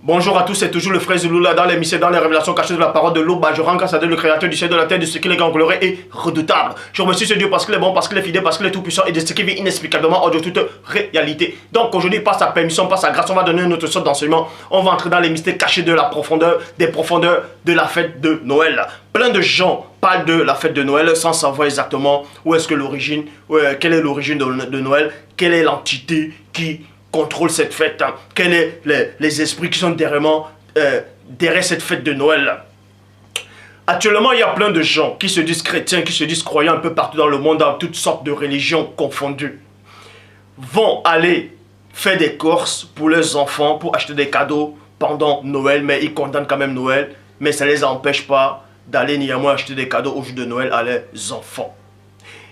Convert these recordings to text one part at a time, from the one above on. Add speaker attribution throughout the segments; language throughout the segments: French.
Speaker 1: Bonjour à tous, c'est toujours le frère Zulula dans l'émission, dans les révélations cachées de la parole de l'eau. Je rends grâce à Dieu, le créateur du ciel, de la terre, de ce qu'il est grand, glorieux et redoutable. Je remercie ce Dieu parce qu'il est bon, parce qu'il est fidèle, parce qu'il est tout puissant et de ce qui vit inexplicablement hors de toute réalité. Donc aujourd'hui, par sa permission, par sa grâce, on va donner une autre sorte d'enseignement. On va entrer dans les mystères cachés de la profondeur, des profondeurs de la fête de Noël. Plein de gens parlent de la fête de Noël sans savoir exactement où est-ce que l'origine, quelle est l'origine de Noël, quelle est l'entité qui contrôle cette fête, quels sont les esprits qui sont derrière cette fête de Noël. Actuellement, il y a plein de gens qui se disent chrétiens, qui se disent croyants un peu partout dans le monde, dans toutes sortes de religions confondues, vont aller faire des courses pour leurs enfants, pour acheter des cadeaux pendant Noël, mais ils condamnent quand même Noël, mais ça ne les empêche pas d'aller néanmoins acheter des cadeaux au jour de Noël à leurs enfants.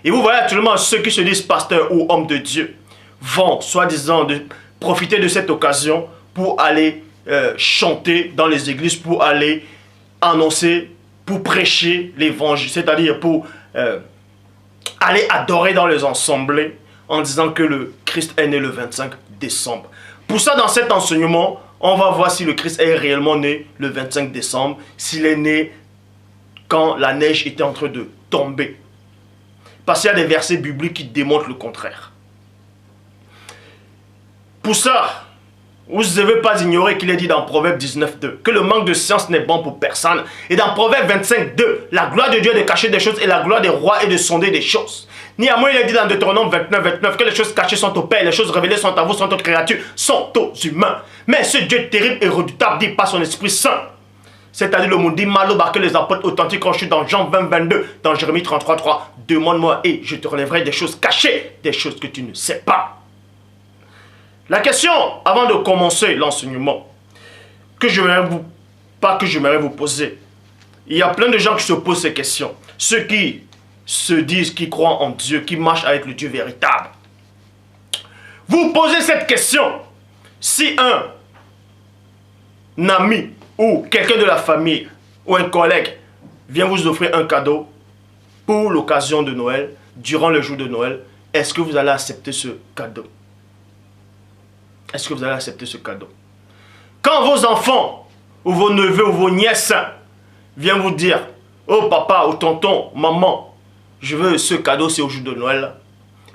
Speaker 1: Et vous voyez actuellement ceux qui se disent pasteurs ou hommes de Dieu vont, soi-disant, profiter de cette occasion pour aller chanter dans les églises, pour aller annoncer, pour prêcher l'évangile, c'est-à-dire pour aller adorer dans les assemblées en disant que le Christ est né le 25 décembre. Pour ça, dans cet enseignement, on va voir si le Christ est réellement né le 25 décembre, s'il est né quand la neige était en train de tomber. Parce qu'il y a des versets bibliques qui démontrent le contraire. Pour ça, vous ne devez pas ignorer qu'il est dit dans Proverbe 19.2 que le manque de science n'est bon pour personne. Et dans Proverbe 25.2, la gloire de Dieu est de cacher des choses et la gloire des rois est de sonder des choses. Néanmoins, il est dit dans Deutéronome 29.29 que les choses cachées sont au Père, les choses révélées sont à vous, sont aux créatures, sont aux humains. Mais ce Dieu terrible et redoutable dit par son Esprit Saint, c'est-à-dire le monde dit Maloba, que les apôtres authentiques ont chuté dans Jean 20.22, dans Jérémie 33.3, demande-moi et je te relèverai des choses cachées, des choses que tu ne sais pas. La question, avant de commencer l'enseignement, que j'aimerais vous poser, il y a plein de gens qui se posent ces questions. Ceux qui se disent, qui croient en Dieu, qui marchent avec le Dieu véritable. Vous posez cette question, si un ami ou quelqu'un de la famille ou un collègue vient vous offrir un cadeau pour l'occasion de Noël, durant le jour de Noël, est-ce que vous allez accepter ce cadeau? Est-ce que vous allez accepter ce cadeau? Quand vos enfants, ou vos neveux, ou vos nièces viennent vous dire, oh papa, ou tonton, maman, je veux ce cadeau, c'est au jour de Noël.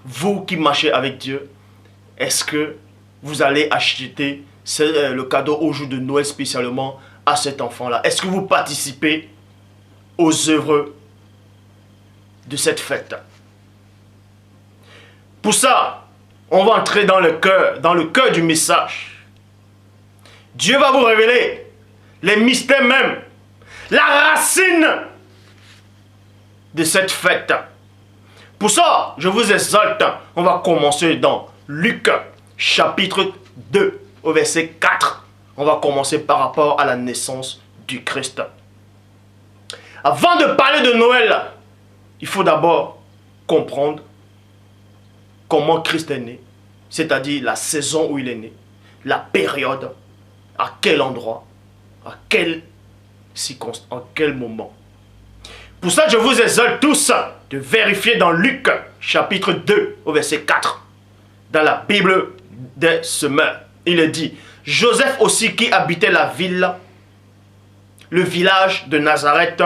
Speaker 1: Vous qui marchez avec Dieu, est-ce que vous allez acheter le cadeau au jour de Noël spécialement à cet enfant-là? Est-ce que vous participez aux œuvres de cette fête? Pour ça, on va entrer dans le cœur du message. Dieu va vous révéler les mystères même, la racine de cette fête. Pour ça, je vous exalte, on va commencer dans Luc chapitre 2 au verset 4. On va commencer par rapport à la naissance du Christ. Avant de parler de Noël, il faut d'abord comprendre comment Christ est né, c'est-à-dire la saison où il est né, la période, à quel endroit, à quelle circonstance, en quel moment. Pour ça, je vous exhorte tous de vérifier dans Luc chapitre 2 au verset 4, dans la Bible des semeurs. Il est dit, Joseph aussi qui habitait la ville, le village de Nazareth,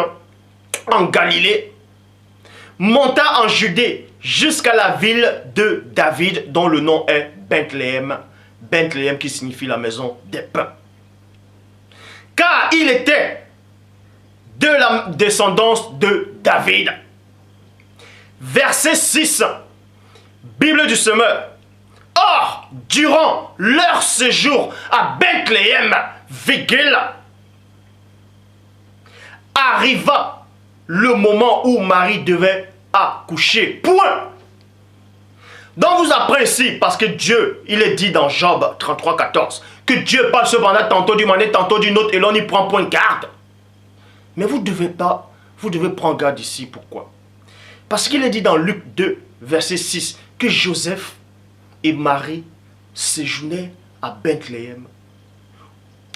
Speaker 1: en Galilée, monta en Judée jusqu'à la ville de David, dont le nom est Bethléem. Bethléem qui signifie la maison des pains. Car il était de la descendance de David. Verset 6. Bible du semeur. Or, durant leur séjour à Bethléem, arriva le moment où Marie devait accoucher. Point. Donc vous apprenez ici, parce que Dieu, il est dit dans Job 33,14, que Dieu parle cependant tantôt d'une manière, tantôt d'une autre, et l'on y prend point de garde. Mais vous devez prendre garde ici. Pourquoi? Parce qu'il est dit dans Luc 2, verset 6, que Joseph et Marie séjournaient à Bethléem.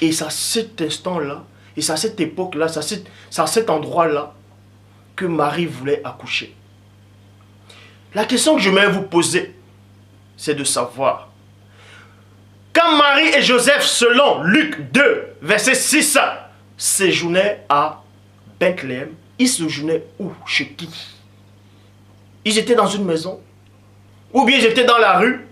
Speaker 1: Et c'est à cet instant-là, et c'est à cette époque-là, c'est à cet endroit-là, que Marie voulait accoucher. La question que je vais vous poser, c'est de savoir, Quand Marie et Joseph, selon Luc 2, verset 6, séjournaient à Bethléem, ils séjournaient où? Chez qui? Ils étaient dans une maison? Ou bien ils étaient dans la rue?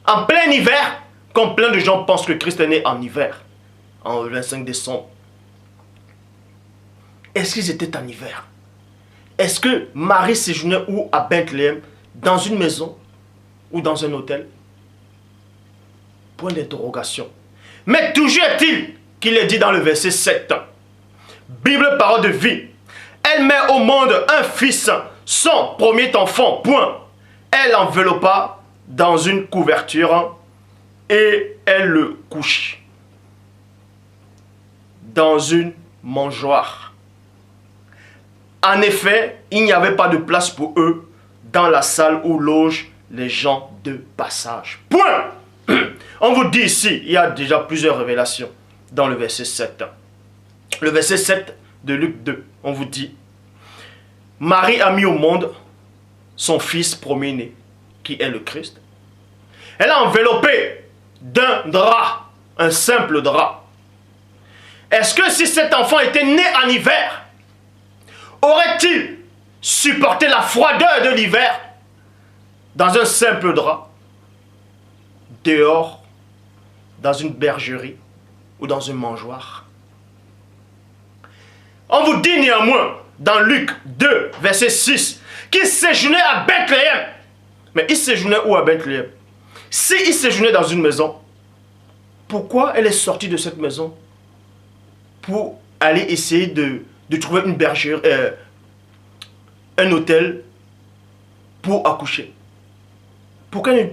Speaker 1: En plein hiver, comme plein de gens pensent que Christ est né en hiver, en 25 décembre. Est-ce qu'ils étaient en hiver? Est-ce que Marie séjournait où à Bethléem? Dans une maison ou dans un hôtel? Point d'interrogation. Mais toujours est-il qu'il est dit dans le verset 7. Bible, parole de vie. Elle met au monde un fils, son premier enfant, point. Elle l'enveloppa dans une couverture et elle le couche dans une mangeoire. En effet, il n'y avait pas de place pour eux dans la salle où logent les gens de passage. Point. On vous dit ici, il y a déjà plusieurs révélations dans le verset 7. Le verset 7 de Luc 2, on vous dit, Marie a mis au monde son fils premier-né, qui est le Christ. Elle a enveloppé d'un drap, un simple drap. Est-ce que si cet enfant était né en hiver, aurait-il supporté la froideur de l'hiver dans un simple drap, dehors, dans une bergerie ou dans une mangeoire? On vous dit néanmoins, dans Luc 2, verset 6, qu'il séjournait à Bethléem. Mais il séjournait où à Bethléem? Si il séjournait dans une maison, pourquoi elle est sortie de cette maison pour aller essayer de trouver une bergerie, un hôtel pour accoucher? Pourquoi ne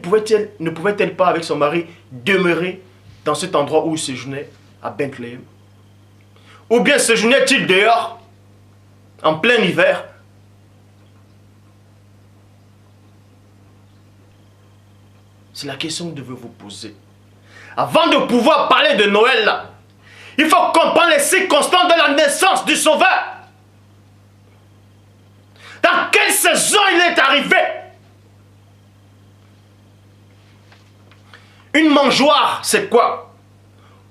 Speaker 1: pouvait-elle pas avec son mari demeurer dans cet endroit où il séjournait à Bethléem? Ou bien séjournait-il dehors en plein hiver? C'est la question que je veux vous poser. Avant de pouvoir parler de Noël, là, il faut comprendre les circonstances de la naissance du Sauveur. Dans quelle saison il est arrivé? Une mangeoire, c'est quoi?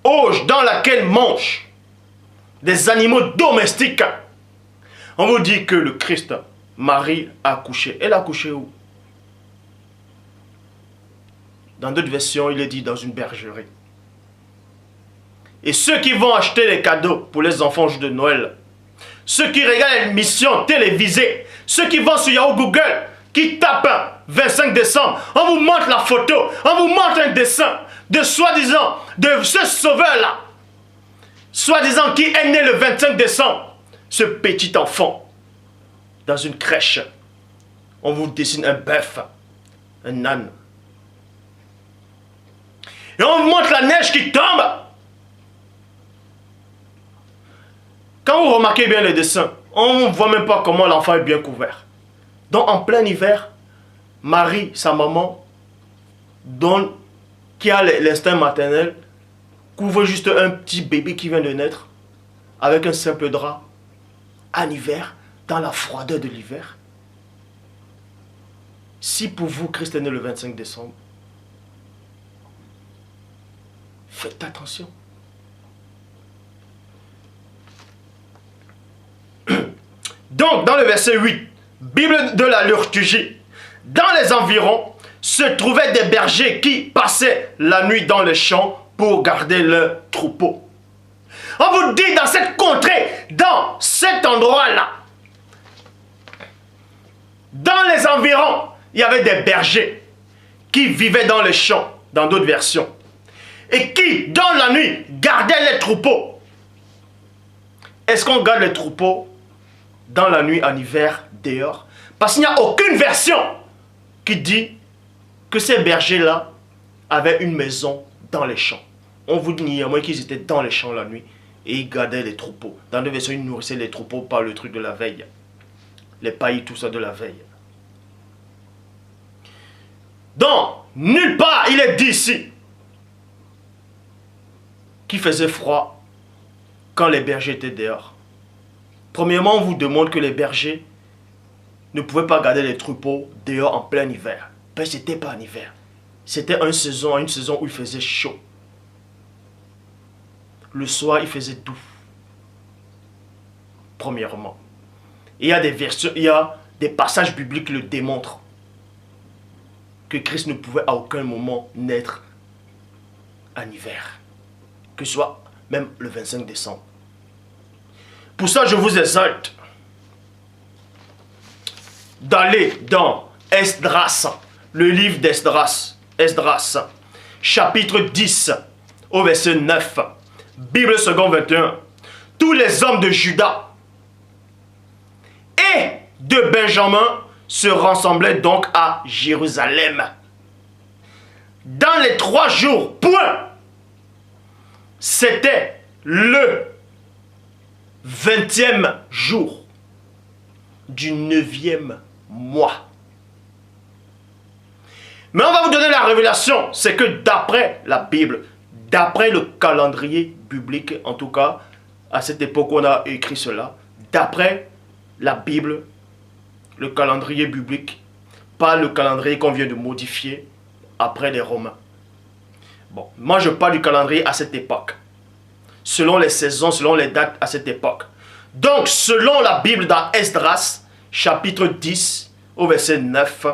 Speaker 1: Auge dans laquelle mangent des animaux domestiques. On vous dit que le Christ, Marie, a accouché. Elle a accouché où? Dans d'autres versions, il est dit dans une bergerie. Et ceux qui vont acheter les cadeaux pour les enfants de Noël, ceux qui regardent l'émission télévisée, ceux qui vont sur Yahoo Google, qui tapent 25 décembre, on vous montre la photo, on vous montre un dessin de soi-disant, de ce sauveur-là, soi-disant qui est né le 25 décembre, ce petit enfant, dans une crèche. On vous dessine un bœuf, un âne. Et on vous montre la neige qui tombe. Quand vous remarquez bien les dessins, on ne voit même pas comment l'enfant est bien couvert. Donc en plein hiver, Marie, sa maman, qui a l'instinct maternel, couvre juste un petit bébé qui vient de naître avec un simple drap en hiver, dans la froideur de l'hiver. Si pour vous, Christ est né le 25 décembre, faites attention. Donc, dans le verset 8, Bible de la liturgie, dans les environs se trouvaient des bergers qui passaient la nuit dans les champs pour garder leurs troupeaux. On vous dit dans cette contrée, dans cet endroit-là, dans les environs, il y avait des bergers qui vivaient dans les champs, dans d'autres versions, et qui, dans la nuit, gardaient les troupeaux. Est-ce qu'on garde les troupeaux dans la nuit en hiver, dehors? Parce qu'il n'y a aucune version qui dit que ces bergers-là avaient une maison dans les champs. On vous dit néanmoins qu'ils étaient dans les champs la nuit et ils gardaient les troupeaux. Dans deux versions, ils nourrissaient les troupeaux par le truc de la veille. Les pailles, tout ça de la veille. Donc, nulle part il est dit ici qu'il faisait froid quand les bergers étaient dehors. Premièrement, on vous demande que les bergers ne pouvaient pas garder les troupeaux dehors en plein hiver. Parce que ce n'était pas en hiver. C'était une saison où il faisait chaud. Le soir, il faisait doux. Premièrement. Et il y a des versions, il y a des passages bibliques qui le démontrent. Que Christ ne pouvait à aucun moment naître en hiver. Que ce soit même le 25 décembre. Pour ça, je vous exhorte d'aller dans Esdras, le livre d'Esdras, chapitre 10, au verset 9, Bible second 21. Tous les hommes de Juda et de Benjamin se rassemblaient donc à Jérusalem. Dans les 3 jours, point, c'était le 20e jour du 9e mois. Mais on va vous donner la révélation, c'est que d'après la Bible, d'après le calendrier biblique, en tout cas, à cette époque où on a écrit cela, d'après la Bible, le calendrier biblique, pas le calendrier qu'on vient de modifier après les Romains. Bon, moi je parle du calendrier à cette époque, selon les saisons, selon les dates à cette époque. Donc, selon la Bible dans Esdras, chapitre 10, au verset 9,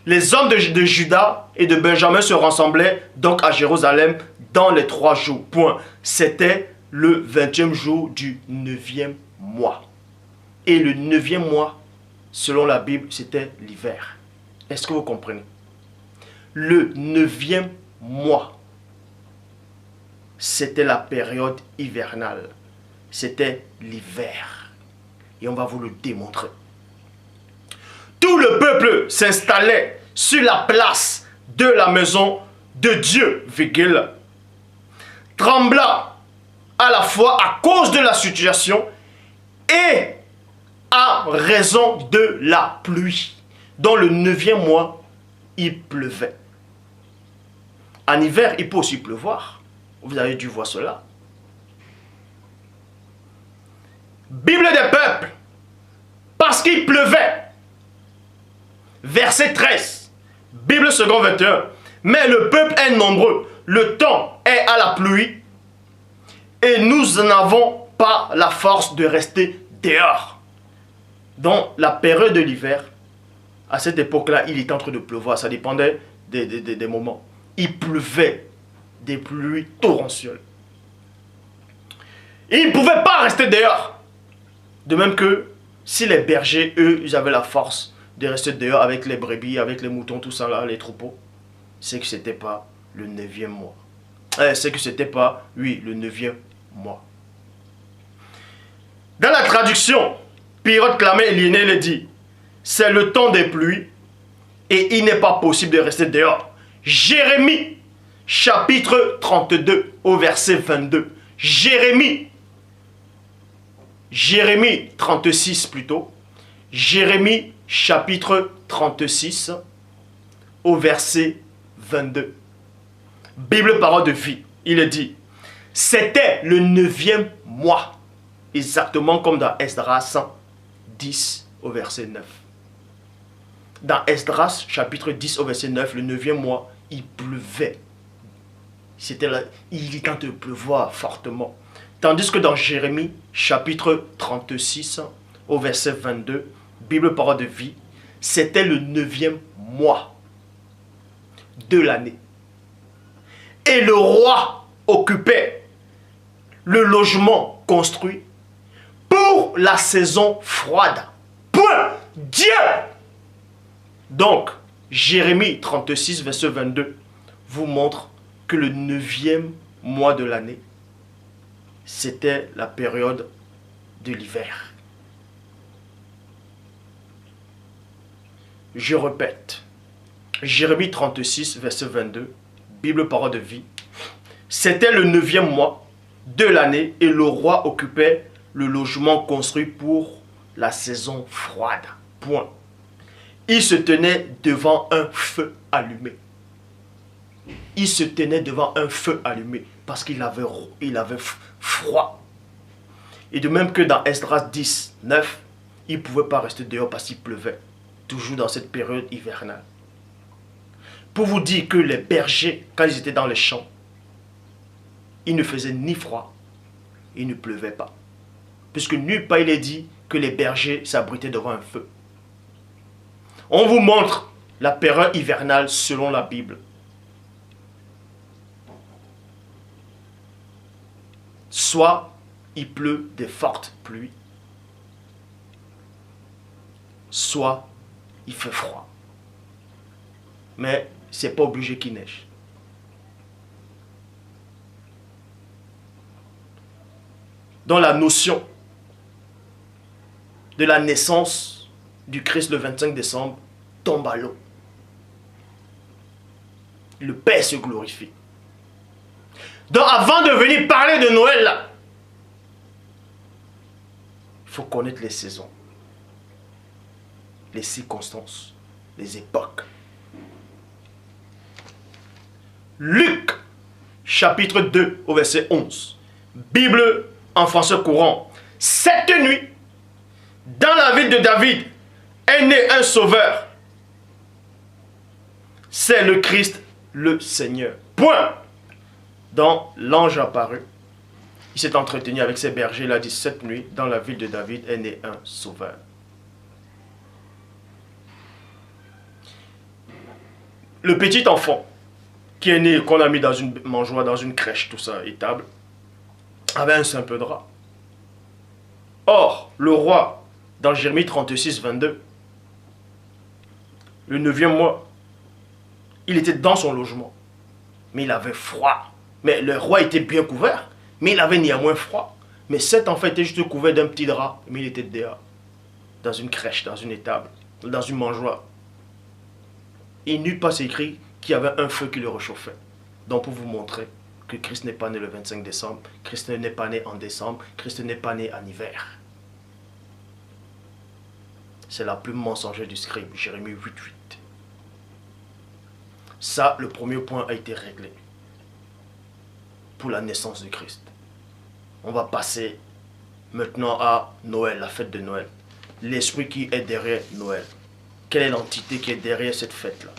Speaker 1: les hommes de Juda et de Benjamin se rassemblaient donc à Jérusalem dans les 3 jours. Point. C'était le 20e jour du 9e mois. Et le 9e mois, selon la Bible, c'était l'hiver. Est-ce que vous comprenez? Le 9e mois, c'était la période hivernale. C'était l'hiver. Et on va vous le démontrer. Tout le peuple s'installait sur la place de la maison de Dieu, virgule, trembla à la fois à cause de la situation et à raison de la pluie. Dans le 9e mois, il pleuvait. En hiver, il peut aussi pleuvoir. Vous avez dû voir cela. Bible des peuples, parce qu'il pleuvait. Verset 13, Bible second 21. Mais le peuple est nombreux, le temps est à la pluie, et nous n'avons pas la force de rester dehors. Dans la période de l'hiver, à cette époque-là, il était en train de pleuvoir, ça dépendait des moments. Il pleuvait des pluies torrentielles. Et ils ne pouvaient pas rester dehors. De même que si les bergers, eux, ils avaient la force de rester dehors avec les brebis, avec les moutons, tout ça là, les troupeaux, c'est que c'était pas le 9e mois. C'est que c'était pas, oui, le 9e mois. Dans la traduction, Pierrot Clamet Linné le dit, c'est le temps des pluies et il n'est pas possible de rester dehors. Jérémie, chapitre 32, au verset 22. Jérémie 36 plutôt. Jérémie chapitre 36 au verset 22. Bible parole de vie. Il est dit, c'était le 9e mois. Exactement comme dans Esdras 10 au verset 9. Dans Esdras chapitre 10 au verset 9, le 9e mois, il pleuvait. Il était en train de pleuvoir fortement. Tandis que dans Jérémie chapitre 36 au verset 22, Bible parole de vie, c'était le 9e mois de l'année. Et le roi occupait le logement construit pour la saison froide. Point. Dieu. Donc, Jérémie 36, verset 22, vous montre que le 9e mois de l'année, c'était la période de l'hiver. Je répète, Jérémie 36, verset 22, Bible parole de vie. C'était le 9e mois de l'année et le roi occupait le logement construit pour la saison froide. Point. Il se tenait devant un feu allumé. Il se tenait devant un feu allumé parce qu'il avait froid. Et de même que dans Esdras 10, 9, il ne pouvait pas rester dehors parce qu'il pleuvait. Toujours dans cette période hivernale. pour vous dire que les bergers, quand ils étaient dans les champs, il ne faisait ni froid, il ne pleuvait pas. Puisque nulle part il est dit que les bergers s'abritaient devant un feu. On vous montre la période hivernale selon la Bible. Soit il pleut des fortes pluies, soit il fait froid. Mais ce n'est pas obligé qu'il neige. Dans la notion de la naissance du Christ le 25 décembre tombe à l'eau. Le Père se glorifie. Donc avant de venir parler de Noël, là, il faut connaître les saisons, les circonstances, les époques. Luc, chapitre 2, au verset 11. Bible en français courant. Cette nuit, dans la ville de David, est né un sauveur. C'est le Christ, le Seigneur. Point. Donc, l'ange apparut. Il s'est entretenu avec ses bergers. Il a dit, cette nuit, dans la ville de David, est né un sauveur. Le petit enfant qui est né, qu'on a mis dans une mangeoire, dans une crèche, tout ça, étable, avait un simple drap. Or, le roi, dans Jérémie 36, 22, le 9e mois, il était dans son logement, mais il avait froid. Mais le roi était bien couvert, mais il avait néanmoins froid. Mais cet enfant était juste couvert d'un petit drap, mais il était dehors, dans une crèche, dans une étable, dans une mangeoire. Et nulle part écrit qu'il y avait un feu qui le réchauffait. Donc pour vous montrer que Christ n'est pas né le 25 décembre, Christ n'est pas né en décembre, Christ n'est pas né en hiver. C'est la plume mensongère du scribe, Jérémie 8.8. Ça, le premier point a été réglé pour la naissance de Christ. On va passer maintenant à Noël, la fête de Noël. L'esprit qui est derrière Noël. Quelle est l'entité qui est derrière cette fête-là?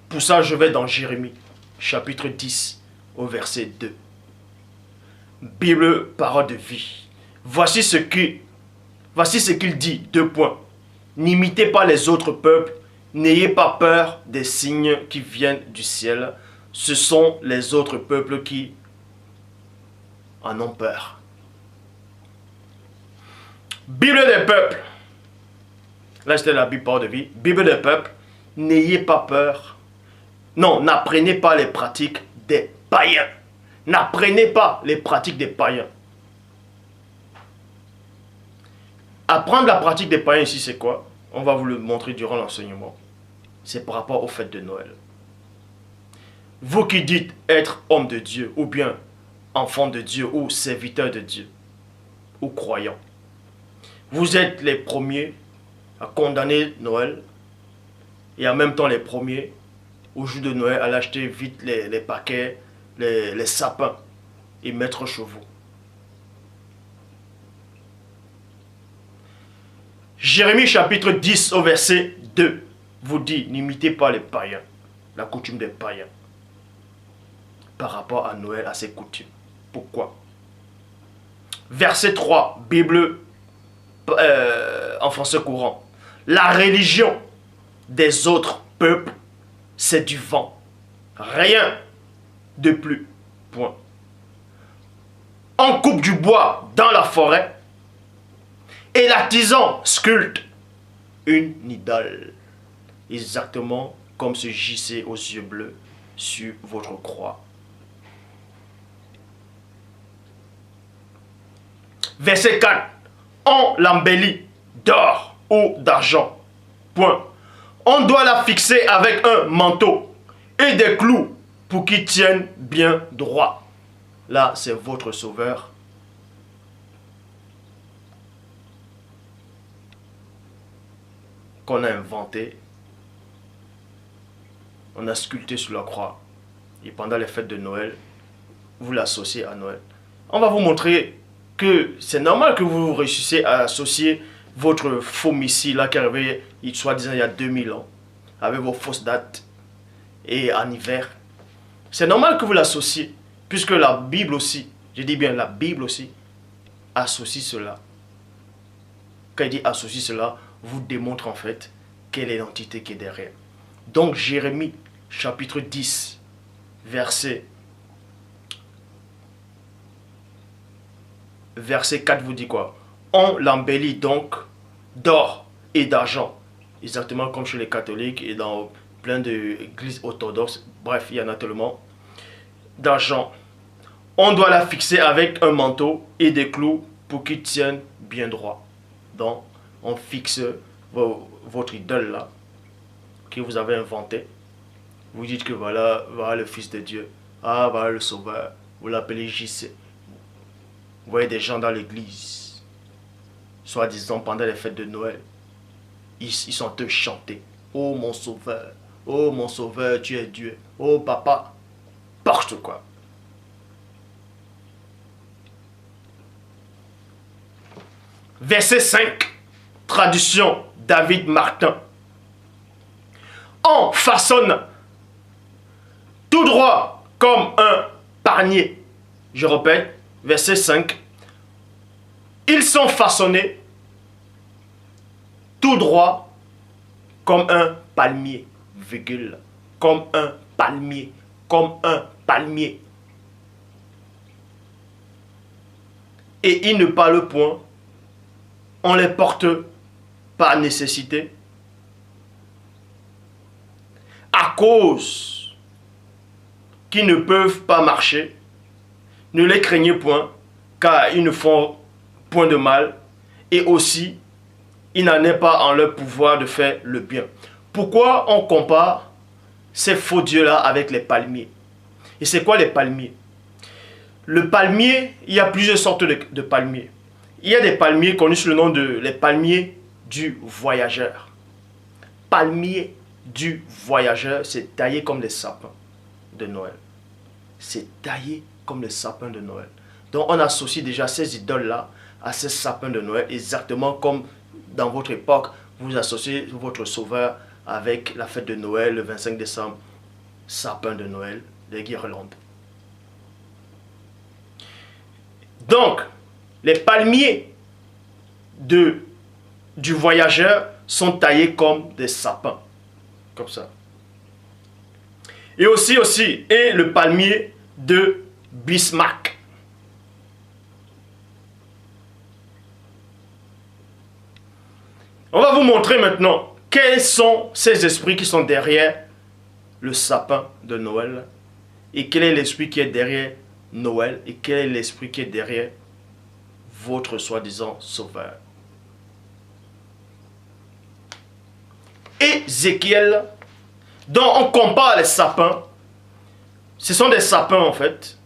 Speaker 1: Pour ça, je vais dans Jérémie, chapitre 10, au verset 2. Bible, parole de vie. Voici ce qu'il dit, 2 points. N'imitez pas les autres peuples, n'ayez pas peur des signes qui viennent du ciel. Ce sont les autres peuples qui en ont peur. Bible des peuples. Là, c'était la Bible, parole de vie. Bible des peuples, n'ayez pas peur. Non, n'apprenez pas les pratiques des païens. N'apprenez pas les pratiques des païens. Apprendre la pratique des païens ici, c'est quoi? On va vous le montrer durant l'enseignement. C'est par rapport aux fêtes de Noël. Vous qui dites être homme de Dieu, ou bien enfant de Dieu, ou serviteur de Dieu, ou croyant, vous êtes les premiers à condamner Noël, et en même temps les premiers, au jour de Noël, à l'acheter vite les paquets, les sapins, et mettre chez vous. Jérémie chapitre 10 au verset 2 vous dit, n'imitez pas les païens, la coutume des païens, par rapport à Noël, à ses coutumes. Pourquoi? Verset 3, Bible en français courant. La religion des autres peuples, c'est du vent. Rien de plus. Point. On coupe du bois dans la forêt et l'artisan sculpte une idole. Exactement comme ce JC aux yeux bleus sur votre croix. Verset 4. On l'embellit d'or ou d'argent. Point. On doit la fixer avec un manteau et des clous pour qu'il tienne bien droit. Là, c'est votre sauveur. Qu'on a inventé. On a sculpté sur la croix. Et pendant les fêtes de Noël, vous l'associez à Noël. On va vous montrer que c'est normal que vous réussissiez à associer votre faux missile là qui est arrivé soi-disant il y a 2000 ans, avec vos fausses dates, et en hiver. C'est normal que vous l'associez, puisque la Bible aussi, je dis bien la Bible aussi, associe cela. Quand il dit associe cela, vous démontre en fait quelle est l'entité qui est derrière. Donc Jérémie, chapitre 10, verset 4 vous dit quoi? On l'embellit donc d'or et d'argent. Exactement comme chez les catholiques et dans plein d'églises orthodoxes. Bref, il y en a tellement. D'argent. On doit la fixer avec un manteau et des clous pour qu'il tienne bien droit. Donc, on fixe votre idole là, que vous avez inventé. Vous dites que voilà le Fils de Dieu. Ah, voilà le Sauveur. Vous l'appelez JC. Vous voyez des gens dans l'église, soi-disant pendant les fêtes de Noël, ils sont en train de chanter. Oh mon Sauveur, tu es Dieu. Oh papa, porte quoi. Verset 5, traduction David Martin. On façonne tout droit comme un panier. Je répète, verset 5. Ils sont façonnés tout droit comme un palmier, virgule, comme un palmier, comme un palmier. Et ils ne parlent point, on les porte par nécessité, à cause qu'ils ne peuvent pas marcher. Ne les craignez point, car ils ne font point de mal, et aussi, il n'en est pas en leur pouvoir de faire le bien. Pourquoi on compare ces faux dieux-là avec les palmiers? Et c'est quoi les palmiers? Le palmier, il y a plusieurs sortes de palmiers. Il y a des palmiers connus sous le nom de les palmiers du voyageur. Palmier du voyageur, c'est taillé comme des sapins de Noël. C'est taillé comme les sapins de Noël. Donc on associe déjà ces idoles-là à ces sapins de Noël, exactement comme dans votre époque, vous associez votre Sauveur avec la fête de Noël, le 25 décembre, sapin de Noël, les guirlandes. Donc, les palmiers du voyageur sont taillés comme des sapins, comme ça. Et aussi, et le palmier de Bismarck. On va vous montrer maintenant quels sont ces esprits qui sont derrière le sapin de Noël et quel est l'esprit qui est derrière Noël et quel est l'esprit qui est derrière votre soi-disant Sauveur. Ézéchiel, dont on compare les sapins, ce sont des sapins en fait.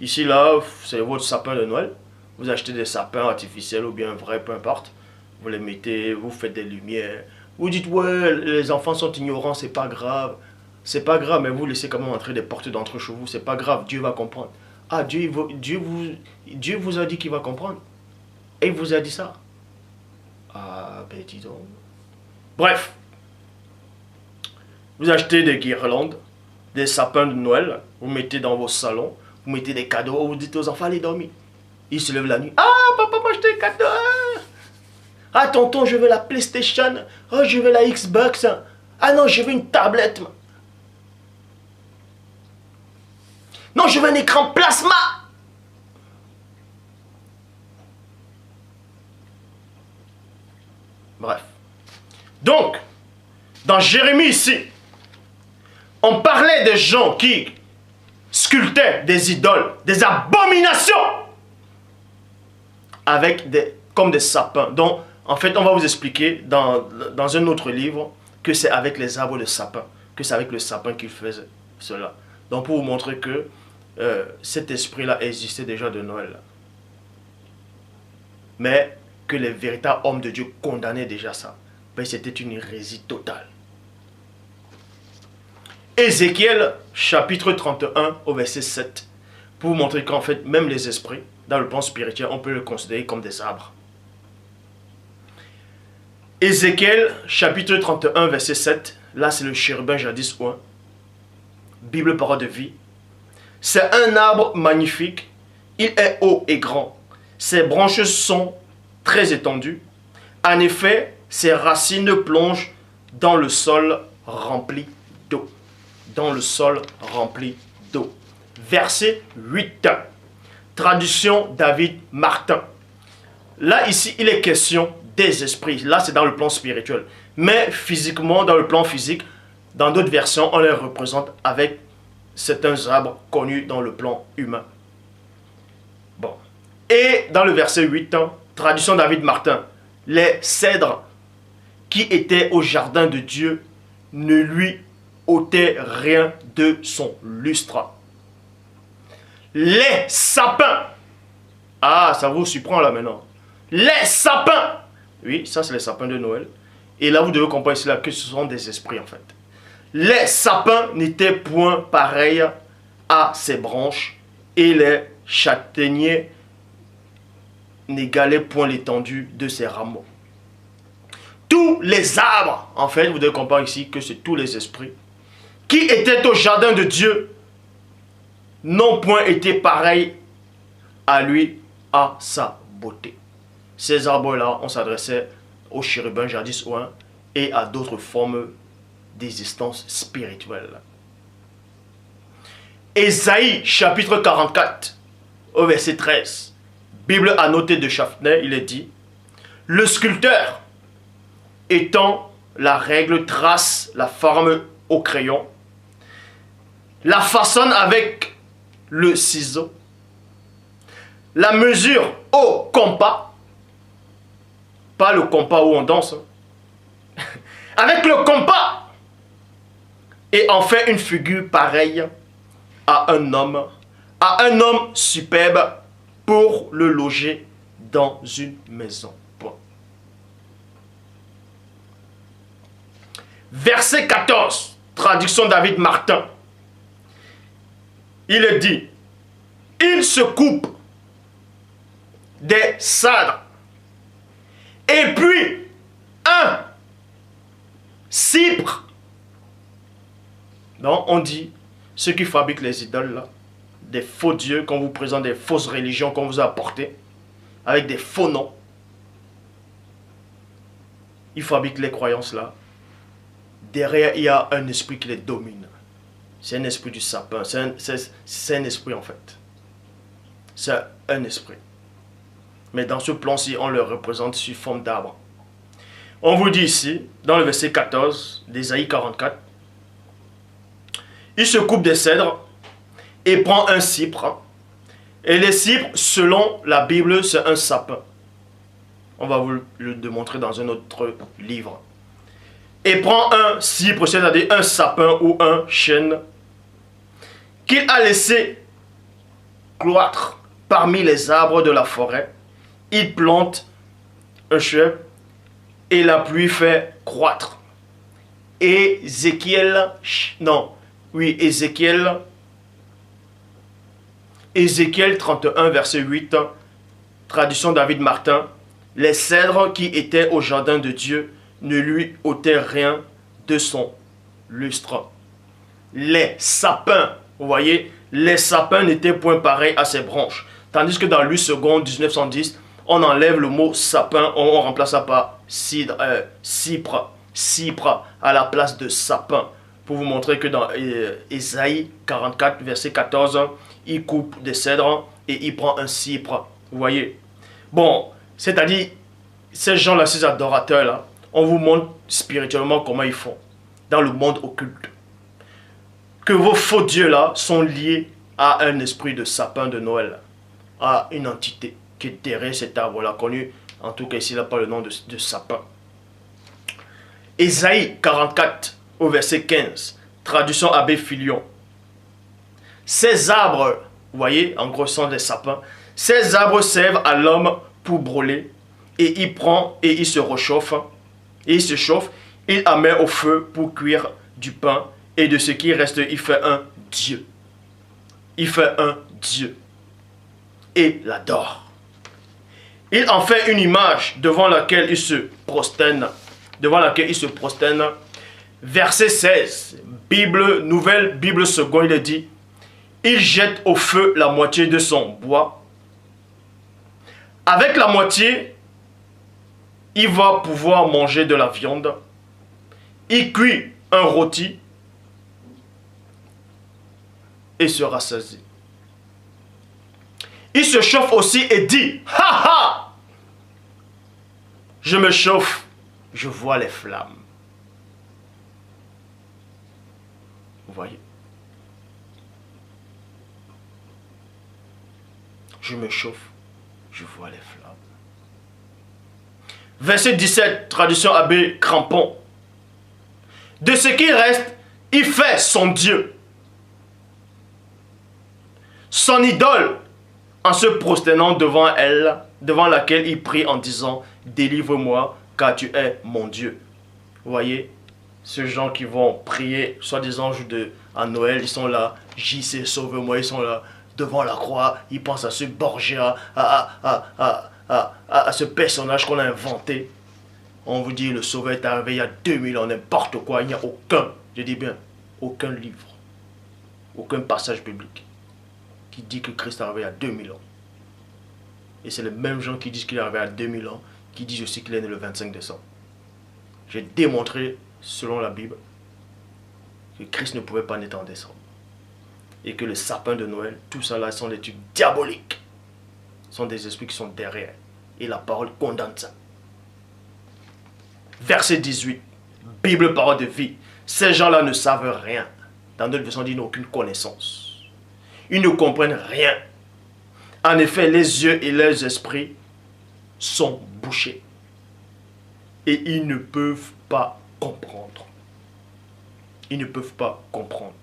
Speaker 1: Ici là, c'est votre sapin de Noël. Vous achetez des sapins artificiels ou bien vrais, peu importe. Vous les mettez, vous faites des lumières. Vous dites, ouais, les enfants sont ignorants, c'est pas grave. C'est pas grave, mais vous laissez quand même entrer des portes d'entre chez vous. C'est pas grave, Dieu va comprendre. Ah, Dieu vous a dit qu'il va comprendre. Et il vous a dit ça. Ah, ben dis donc. Bref. Vous achetez des guirlandes, des sapins de Noël. Vous mettez dans vos salons. Vous mettez des cadeaux. Vous dites aux enfants, allez dormir. Ils se lèvent la nuit. Ah, papa m'a acheté des cadeaux. Ah, tonton, je veux la PlayStation. Oh, je veux la Xbox. Ah non, je veux une tablette. Non, je veux un écran plasma. Bref. Donc, dans Jérémie ici, on parlait des gens qui sculptaient des idoles, des abominations, avec comme des sapins. Donc, en fait, on va vous expliquer dans un autre livre que c'est avec les arbres de sapin, que c'est avec le sapin qu'ils faisaient cela. Donc, pour vous montrer que cet esprit-là existait déjà de Noël. Mais que les véritables hommes de Dieu condamnaient déjà ça. Mais c'était une hérésie totale. Ézéchiel, chapitre 31, au verset 7. Pour vous montrer qu'en fait, même les esprits, dans le plan spirituel, on peut les considérer comme des arbres. Ézéchiel, chapitre 31, verset 7. Là, c'est le chérubin jadis oint. Bible, parole de vie. C'est un arbre magnifique. Il est haut et grand. Ses branches sont très étendues. En effet, ses racines plongent dans le sol rempli d'eau. Dans le sol rempli d'eau. Verset 8. Traduction David Martin. Là, ici, il est question des esprits. Là, c'est dans le plan spirituel. Mais physiquement, dans le plan physique, dans d'autres versions, on les représente avec certains arbres connus dans le plan humain. Bon. Et dans le verset 8, traduction David Martin, les cèdres qui étaient au jardin de Dieu ne lui ôtaient rien de son lustre. Les sapins. Ah, ça vous surprend là maintenant. Les sapins. Oui, ça c'est les sapins de Noël. Et là, vous devez comprendre ici là que ce sont des esprits en fait. Les sapins n'étaient point pareils à ses branches et les châtaigniers n'égalaient point l'étendue de ses rameaux. Tous les arbres, en fait, vous devez comprendre ici que c'est tous les esprits qui étaient au jardin de Dieu n'ont point été pareils à lui, à sa beauté. Ces arbres-là, on s'adressait aux chérubins jadis oint et à d'autres formes d'existence spirituelle. Ésaïe chapitre 44 au verset 13. Bible annotée de Schaffner, il est dit: le sculpteur étant la règle trace la forme au crayon, la façonne avec le ciseau, la mesure au compas, pas le compas où on danse, avec le compas, et en fait une figure pareille à un homme superbe pour le loger dans une maison. Point. Verset 14, traduction David Martin. Il est dit: il se coupe des cèdres et puis un cypre. Non, on dit ceux qui fabriquent les idoles là, des faux dieux qu'on vous présente, des fausses religions qu'on vous a apportées avec des faux noms. Ils fabriquent les croyances là. Derrière, il y a un esprit qui les domine. C'est un esprit du sapin. C'est un esprit en fait. C'est un esprit. Mais dans ce plan-ci, on le représente sous forme d'arbre. On vous dit ici, dans le verset 14 d'Ésaïe 44, il se coupe des cèdres et prend un cypre. Et les cypres, selon la Bible, c'est un sapin. On va vous le démontrer dans un autre livre. Et prend un cypre, c'est-à-dire un sapin ou un chêne, qu'il a laissé cloître parmi les arbres de la forêt. Il plante un chêne et la pluie fait croître. Ézéchiel 31, verset 8, traduction David Martin. Les cèdres qui étaient au jardin de Dieu ne lui ôtaient rien de son lustre. Les sapins, vous voyez, les sapins n'étaient point pareils à ses branches. Tandis que dans Louis II, 1910, on enlève le mot sapin, on remplace ça par cypre à la place de sapin. Pour vous montrer que dans Ésaïe 44, verset 14, il coupe des cèdres et il prend un cypre. Vous voyez? Bon, c'est-à-dire, ces gens-là, ces adorateurs-là, on vous montre spirituellement comment ils font dans le monde occulte. Que vos faux dieux-là sont liés à un esprit de sapin de Noël, à une entité qui est derrière cet arbre-là, connu, en tout cas ici, là, par le nom de sapin. Ésaïe 44, au verset 15, traduction Abbé Filion. Ces arbres, vous voyez, en gros, sont des sapins. Ces arbres servent à l'homme pour brûler, et il prend et il se réchauffe, et il se chauffe, il en met au feu pour cuire du pain, et de ce qui reste, il fait un Dieu. Il fait un Dieu. Et l'adore. Il en fait une image devant laquelle il se prosterne devant laquelle il se prosterne. Verset 16, Bible, nouvelle Bible seconde, il dit, il jette au feu la moitié de son bois. Avec la moitié, il va pouvoir manger de la viande. Il cuit un rôti et se rassasie. Il se chauffe aussi et dit, ha ha, je me chauffe, je vois les flammes. Vous voyez? Je me chauffe, je vois les flammes. Verset 17, traduction Abbé Crampon. De ce qui reste, il fait son Dieu, son idole, en se prosternant devant elle, devant laquelle il prie en disant, délivre-moi, car tu es mon Dieu. Vous voyez, ces gens qui vont prier, soi-disant à Noël, ils sont là, JC, sauve-moi, ils sont là, devant la croix, ils pensent à ce Borgia, à ce personnage qu'on a inventé. On vous dit, le Sauveur est arrivé il y a 2000 ans, n'importe quoi, il n'y a aucun, je dis bien, aucun livre, aucun passage biblique qui dit que Christ est arrivé il y a 2000 ans. Et c'est les mêmes gens qui disent qu'il est arrivé à 2000 ans, qui disent aussi qu'il est né le 25 décembre. J'ai démontré, selon la Bible, que Christ ne pouvait pas naître en décembre. Et que le sapin de Noël, tout ça là, sont des trucs diaboliques. Ce sont des esprits qui sont derrière. Et la parole condamne ça. Verset 18. Bible, parole de vie. Ces gens-là ne savent rien. Dans d'autres versions, ils n'ont aucune connaissance. Ils ne comprennent rien. En effet, les yeux et les esprits sont bouchés. Et ils ne peuvent pas comprendre. Ils ne peuvent pas comprendre.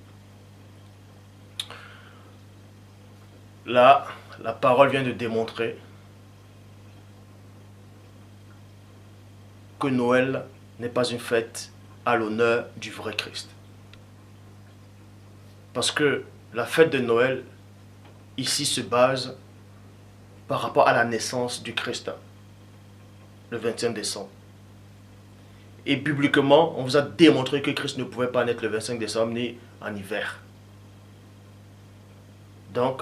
Speaker 1: Là, la parole vient de démontrer que Noël n'est pas une fête à l'honneur du vrai Christ. Parce que la fête de Noël, ici, se base par rapport à la naissance du Christ, le 25 décembre. Et bibliquement, on vous a démontré que Christ ne pouvait pas naître le 25 décembre ni en hiver. Donc,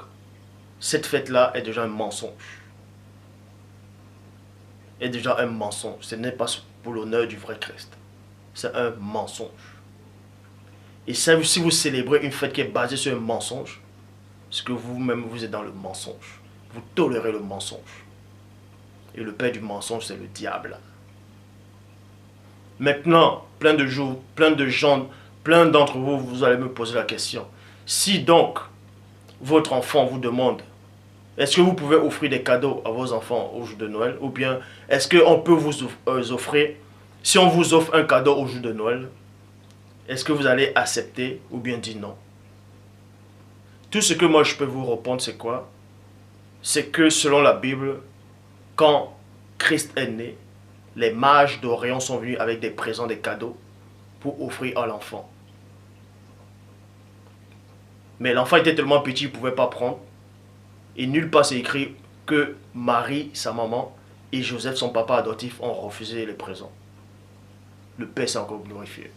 Speaker 1: cette fête-là est déjà un mensonge. Est déjà un mensonge. Ce n'est pas pour l'honneur du vrai Christ. C'est un mensonge. Et si vous célébrez une fête qui est basée sur un mensonge, c'est que vous-même vous êtes dans le mensonge. Vous tolérez le mensonge. Et le père du mensonge, c'est le diable. Maintenant, plein de gens, plein d'entre vous, vous allez me poser la question. Si donc, votre enfant vous demande, est-ce que vous pouvez offrir des cadeaux à vos enfants au jour de Noël? Ou bien, est-ce qu'on peut vous offrir, si on vous offre un cadeau au jour de Noël, est-ce que vous allez accepter ou bien dire non? Tout ce que moi je peux vous répondre, c'est quoi? C'est que selon la Bible, quand Christ est né, les mages d'Orient sont venus avec des présents, des cadeaux pour offrir à l'enfant. Mais l'enfant était tellement petit, il ne pouvait pas prendre. Et nulle part c'est écrit que Marie, sa maman, et Joseph, son papa adoptif, ont refusé les présents. Le Père s'est encore glorifié.